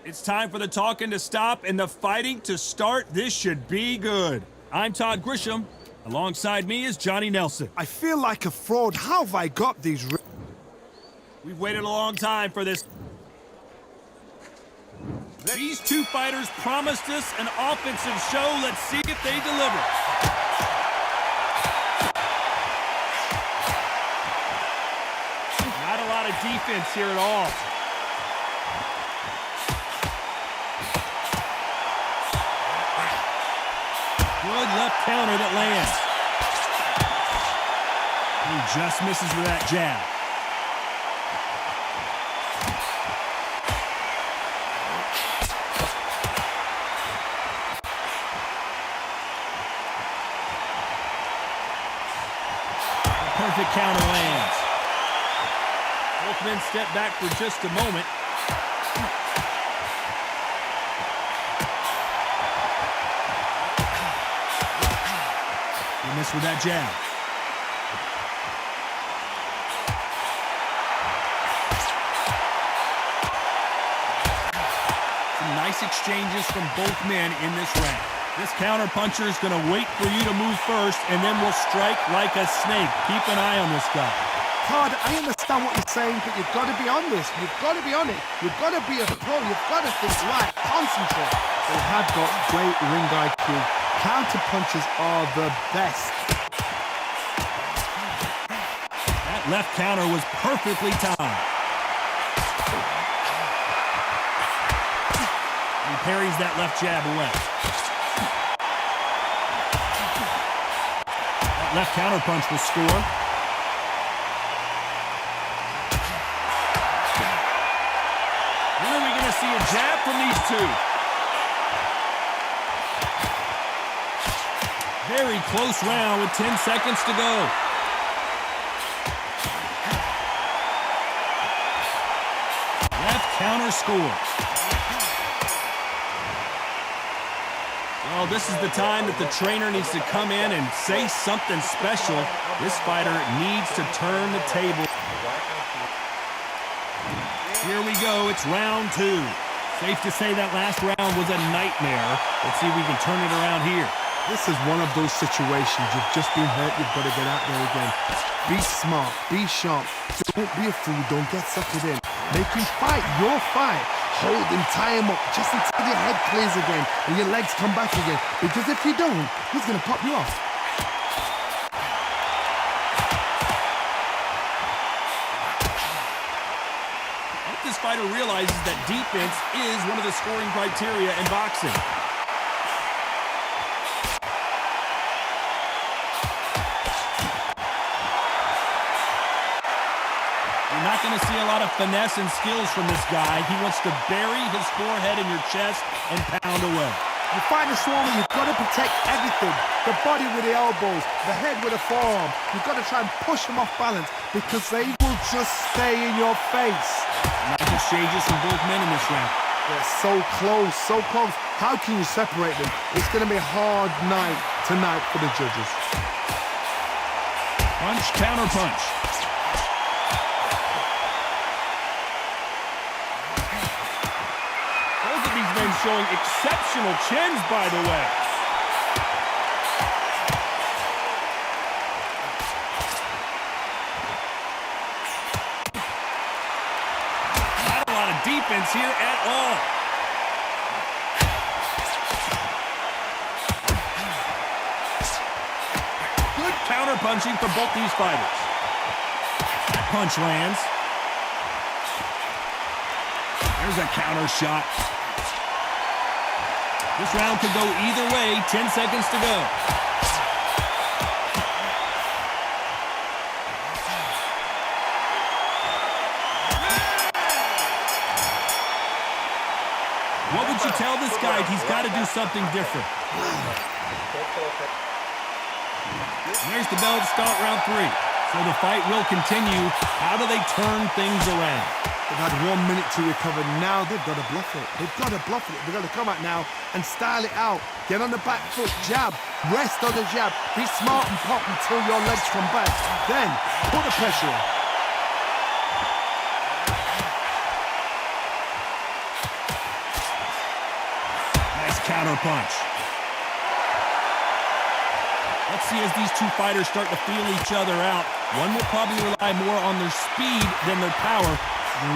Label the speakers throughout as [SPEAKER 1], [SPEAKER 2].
[SPEAKER 1] It's time for the talking to stop and the fighting to start. This should be good. I'm Todd Grisham. Alongside me is Johnny Nelson.
[SPEAKER 2] I feel like a fraud. How have I got these?
[SPEAKER 1] We've waited a long time for this. These two fighters promised us an offensive show. Let's see if they deliver. Not a lot of defense here at all. Good left counter that lands. He just misses with that jab. Perfect counter lands. Both men step back for just a moment. He missed with that jab. Some nice exchanges from both men in this round. This counter puncher is going to wait for you to move first, and then will strike like a snake. Keep an eye on this guy.
[SPEAKER 2] Todd, I understand what you're saying, but you've got to be on this. You've got to be on it. You've got to be a pro. You've got to think right. Concentrate. They have got great ring IQ. Counter punches are the best.
[SPEAKER 1] That left counter was perfectly timed. He parries that left jab away. That left counter punch will score. When are we going to see a jab from these two? Very close round with 10 seconds to go. Left counter scores. Well, this is the time that the trainer needs to come in and say something special. This fighter needs to turn the table. Here we go. It's round two. Safe to say that last round was a nightmare. Let's see if we can turn it around here.
[SPEAKER 2] This is one of those situations. You've just been hurt. You've got to get out there again. Be smart. Be sharp. Don't be a fool. Don't get suckered in. Make him fight your fight. Hold him, tie him up, just until your head clears again and your legs come back again. Because if you don't, he's going to pop you off.
[SPEAKER 1] I hope this fighter realizes that defense is one of the scoring criteria in boxing. You're not going to see a lot of finesse and skills from this guy. He wants to bury his forehead in your chest and pound away.
[SPEAKER 2] You fight a Swami, you've got to protect everything. The body with the elbows, the head with the forearm. You've got to try and push them off balance because they will just stay in your face.
[SPEAKER 1] Nice exchanges from both men in this round.
[SPEAKER 2] They're so close, so close. How can you separate them? It's going to be a hard night tonight for the judges.
[SPEAKER 1] Punch, counter punch. Showing exceptional chins, by the way. Not a lot of defense here at all. Good counter punching for both these fighters. That punch lands. There's a counter shot. This round could go either way. 10 seconds to go. What would you tell this guy? He's got to do something different. There's the bell to start round three. So the fight will continue. How do they turn things around?
[SPEAKER 2] They've had 1 minute to recover. Now they've got to bluff it. They've got to bluff it. They've got to come out now and style it out. Get on the back foot, jab, rest on the jab. Be smart and pop until your legs come back. Then put the pressure on.
[SPEAKER 1] counter punch. Let's see as these two fighters start to feel each other out. One will probably rely more on their speed than their power.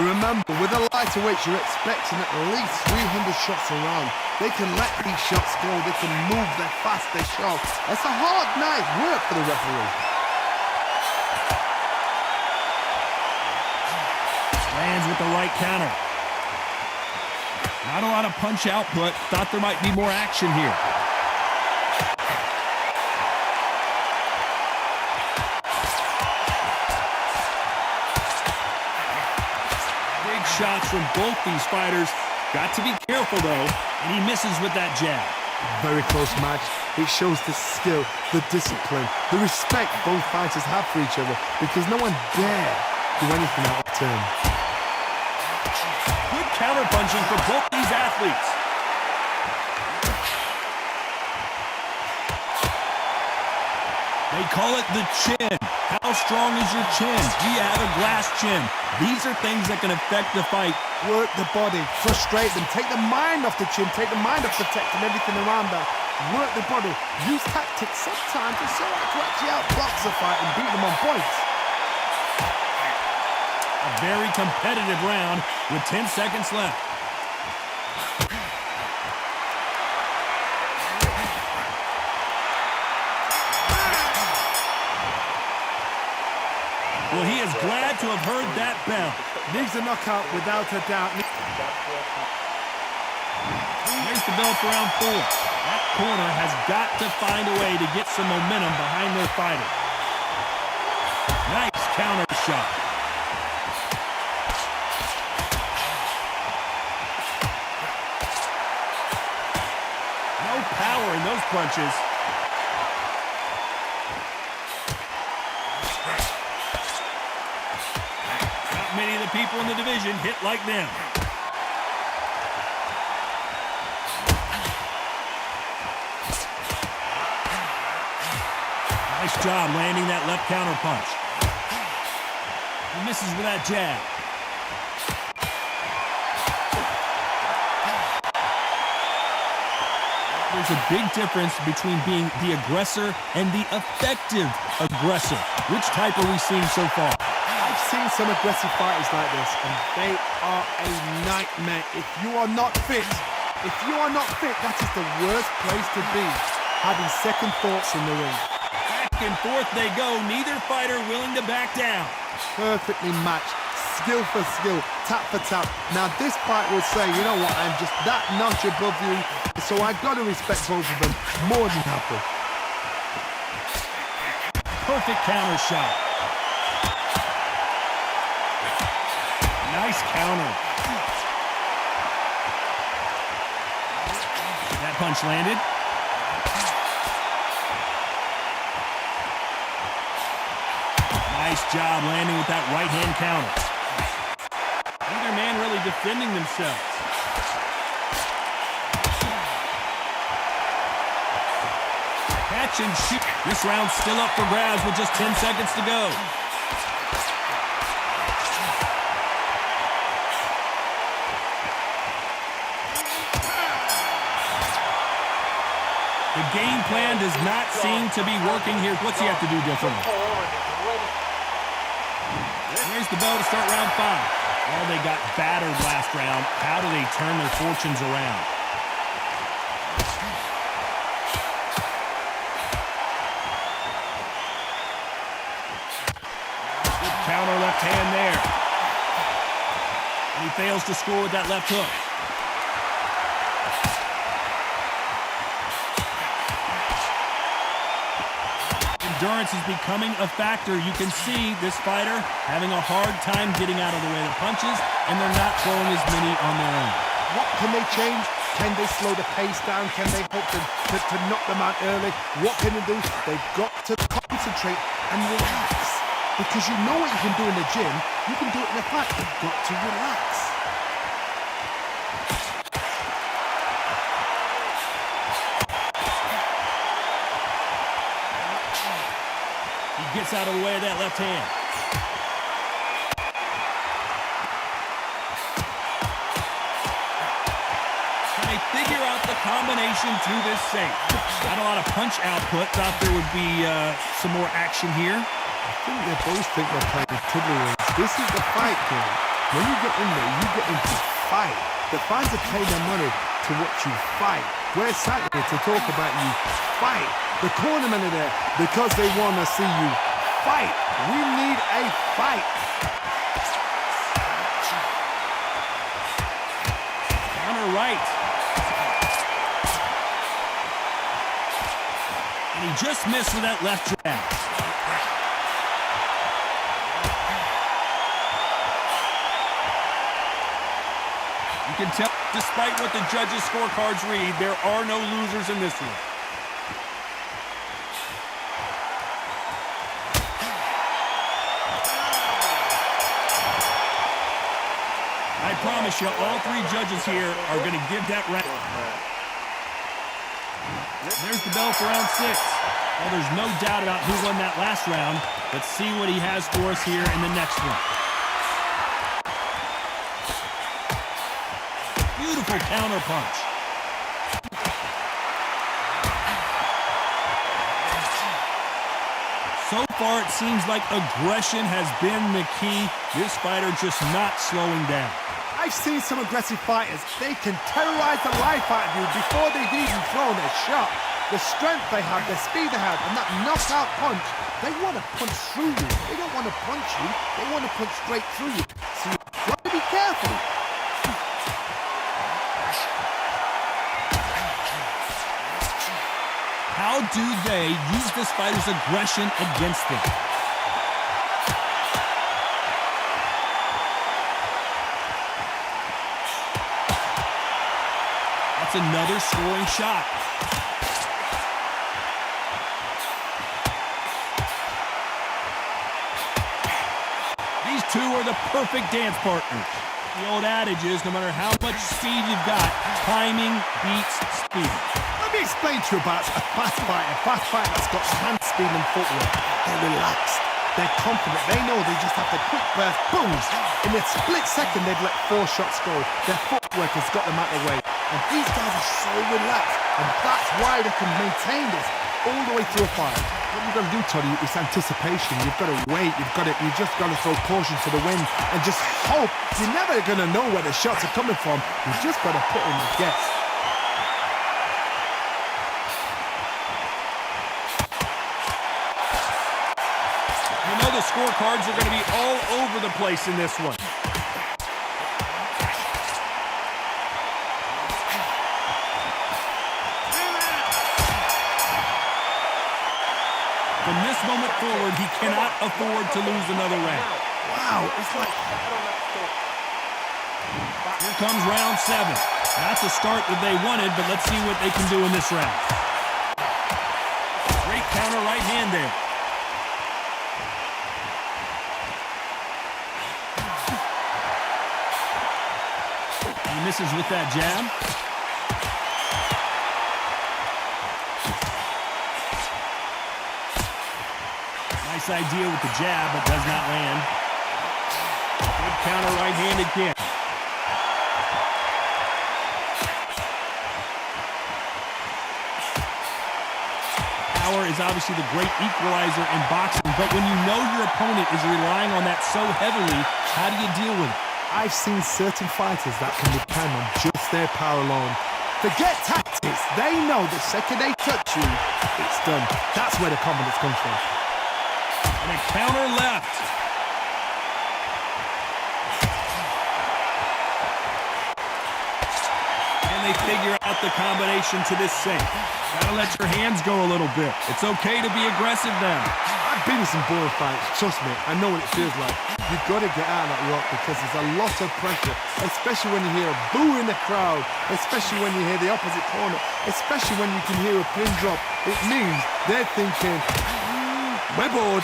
[SPEAKER 2] Remember, with a lighter weight, you're expecting at least 300 shots around. They can let these shots go. They can move. They're fast. They're sharp. It's a hard night work for the referee.
[SPEAKER 1] Lands with the right counter. Not a lot of punch output. Thought there might be more action here. Big shots from both these fighters. Got to be careful, though, and he misses with that jab.
[SPEAKER 2] Very close match. It shows the skill, the discipline, the respect both fighters have for each other, because no one dare do anything out of turn.
[SPEAKER 1] Good counter-punching for both these athletes. They call it the chin. How strong is your chin? Do you have a glass chin? These are things that can affect the fight.
[SPEAKER 2] Work the body, frustrate them, take the mind off the chin, take the mind off the tech and everything around that. Work the body, use tactics sometimes to actually outbox the fight and beat them on points.
[SPEAKER 1] A very competitive round with 10 seconds left. Well, he is glad to have heard that bell.
[SPEAKER 2] Needs a knockout without a doubt.
[SPEAKER 1] There's the bell for round 4. That corner has got to find a way to get some momentum behind their fighter. Nice counter shot. No power in those punches. Not many of the people in the division hit like them. Nice job landing that left counter punch. He misses with that jab. There's a big difference between being the aggressor and the effective aggressor. Which type are we seeing so far?
[SPEAKER 2] I've seen some aggressive fighters like this, and they are a nightmare. If you are not fit, that is the worst place to be, having second thoughts in the ring.
[SPEAKER 1] Back and forth they go, neither fighter willing to back down.
[SPEAKER 2] Perfectly matched, skill for skill, tap for tap. Now this fight will say, you know what, I'm just that notch above you, so I got to respect both of them more than happy.
[SPEAKER 1] Perfect counter shot. Nice counter. That punch landed. Nice job landing with that right-hand counter. Neither man really defending themselves. Catch and shoot. This round's still up for grabs with just 10 seconds to go. The game plan does not seem to be working here. What's he have to do differently? There's the bell to start round 5. Well, they got battered last round. How do they turn their fortunes around? Good counter left hand there. And he fails to score with that left hook. Endurance is becoming a factor. You can see this fighter having a hard time getting out of the way of the punches, and they're not throwing as many on their own.
[SPEAKER 2] What can they change? Can they slow the pace down? Can they hope to knock them out early? What can they do? They've got to concentrate and relax. Because you know what you can do in the gym, you can do it in the fight. You've got to relax.
[SPEAKER 1] Gets out of the way of that left hand. Can they figure out the combination to this safe. Not a lot of punch output. Thought there would be some more action here.
[SPEAKER 2] I think they both think they're playing tiddlywinks. This is the fight game. When you get in there, you get into fight. The fans are paying their money to watch you fight. We're sat here to talk about you fight. The cornermen are there because they want to see you fight. We need a fight.
[SPEAKER 1] Counter right. And he just missed with that left jab. You can tell, despite what the judges' scorecards read, there are no losers in this one. I promise you, all three judges here are going to give that round. There's the bell for round 6. Well, there's no doubt about who won that last round. Let's see what he has for us here in the next one. Beautiful counter punch. So far, it seems like aggression has been the key. This fighter just not slowing down.
[SPEAKER 2] I've seen some aggressive fighters. They can terrorize the life out of you before they've even thrown a shot. The strength they have, the speed they have, and that knockout punch, they want to punch through you. They don't want to punch you. They want to punch straight through you. So you've got to be careful.
[SPEAKER 1] How do they use this fighter's aggression against them? That's another scoring shot. These two are the perfect dance partners. The old adage is, no matter how much speed you've got, timing beats speed.
[SPEAKER 2] Let me explain to you about a fast fighter that's got hand speed and footwork. They're relaxed, they're confident, they know they just have to quick burst, booms. In a split second, they've let 4 shots go. Their footwork has got them out of the way. And these guys are so relaxed, and that's why they can maintain this all the way through a fight. What you've got to do, Toddy, is anticipation. You've got to wait, you've just got to throw caution to the wind and just hope. You're never going to know where the shots are coming from. You've just got to put in the guess.
[SPEAKER 1] You know the scorecards are going to be all over the place in this one. From this moment forward, he cannot afford to lose another round.
[SPEAKER 2] Wow, it's like...
[SPEAKER 1] Here comes round 7. Not the start that they wanted, but let's see what they can do in this round. Great counter right hand there. He misses with that jab. Nice idea with the jab, but does not land. Good counter right hand again. Power is obviously the great equalizer in boxing, but when you know your opponent is relying on that so heavily, how do you deal with it?
[SPEAKER 2] I've seen certain fighters that can depend on just their power alone. Forget tactics. They know the second they touch you, it's done. That's where the confidence comes from.
[SPEAKER 1] And a counter left. And they figure out the combination to this sink. Gotta let your hands go a little bit. It's okay to be aggressive now.
[SPEAKER 2] I've been in some boring fights, trust me, I know what it feels like. You've got to get out of that rock because there's a lot of pressure, especially when you hear a boo in the crowd, especially when you hear the opposite corner, especially when you can hear a pin drop. It means they're thinking, we're bored.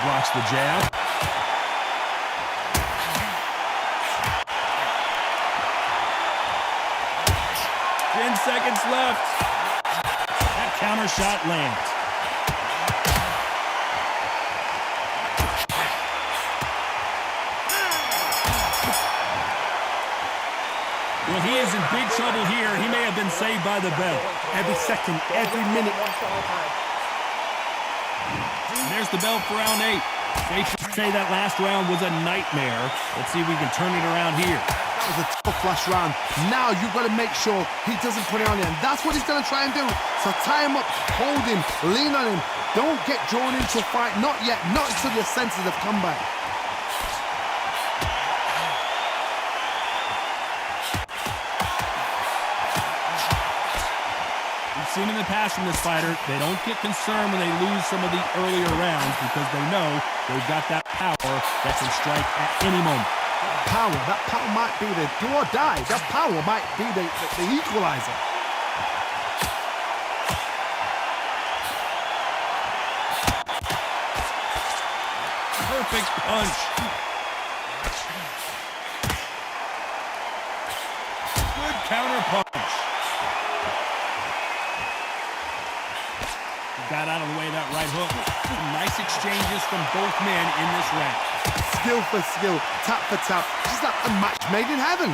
[SPEAKER 1] Blocks the jab. seconds left. That counter shot lands. Well, he is in big trouble here. He may have been saved by the bell.
[SPEAKER 2] Every second, every minute.
[SPEAKER 1] And there's the bell for round 8. Safe to say that last round was a nightmare. Let's see if we can turn it around here.
[SPEAKER 2] That was a tough last round. Now you've got to make sure he doesn't put it on you. And that's what he's going to try and do. So tie him up, hold him, lean on him. Don't get drawn into a fight. Not yet. Not until your senses have come back.
[SPEAKER 1] Seen in the past from this fighter, they don't get concerned when they lose some of the earlier rounds because they know they've got that power that can strike at any moment.
[SPEAKER 2] That power might be the do or die. That power might be the equalizer.
[SPEAKER 1] Perfect punch. Good counter punch. Got out of the way of that right hook. Some nice exchanges from both men in this round.
[SPEAKER 2] Skill for skill, tap for tap. Just like a match made in heaven.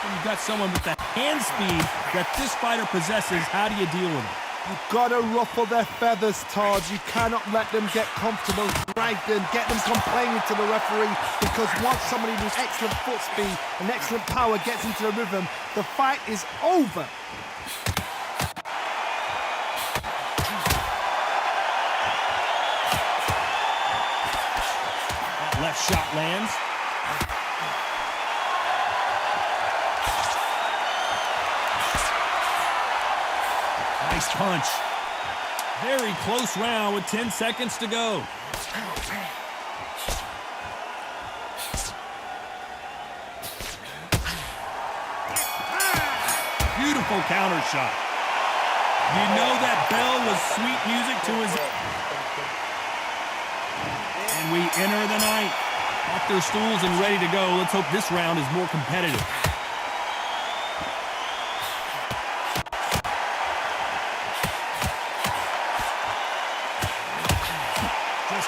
[SPEAKER 1] When you've got someone with the hand speed that this fighter possesses, how do you deal with it?
[SPEAKER 2] You've got to ruffle their feathers, Todd. You cannot let them get comfortable, drag them, get them complaining to the referee, because once somebody with excellent foot speed and excellent power gets into the rhythm, the fight is over.
[SPEAKER 1] That left shot lands. Nice punch. Very close round with 10 seconds to go. Beautiful counter shot. You know that bell was sweet music to his... And we enter the ninth. Off their stools and ready to go. Let's hope this round is more competitive.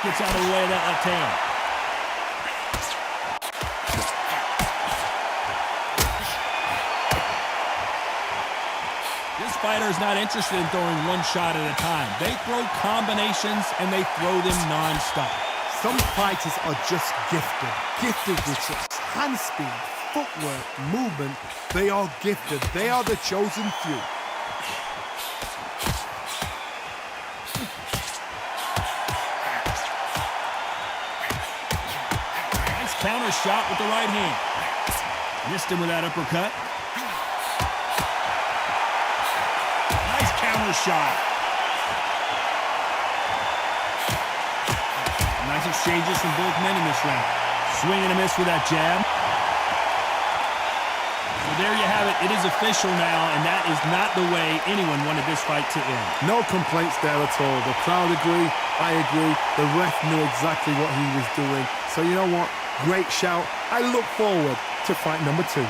[SPEAKER 1] Gets out of the way of that left hand. This fighter is not interested in throwing one shot at a time. They throw combinations and they throw them non-stop.
[SPEAKER 2] Some fighters are just gifted. Gifted with hand speed, footwork, movement. They are gifted. They are the chosen few.
[SPEAKER 1] Counter shot with the right hand. Missed him with that uppercut. Nice counter shot. Nice exchanges from both men in this round. Swing and a miss with that jab. So there you have it. It is official now, and that is not the way anyone wanted this fight to end.
[SPEAKER 2] No complaints there at all. The crowd agree. I agree. The ref knew exactly what he was doing. So you know what? Great shout. I look forward to fight number 2.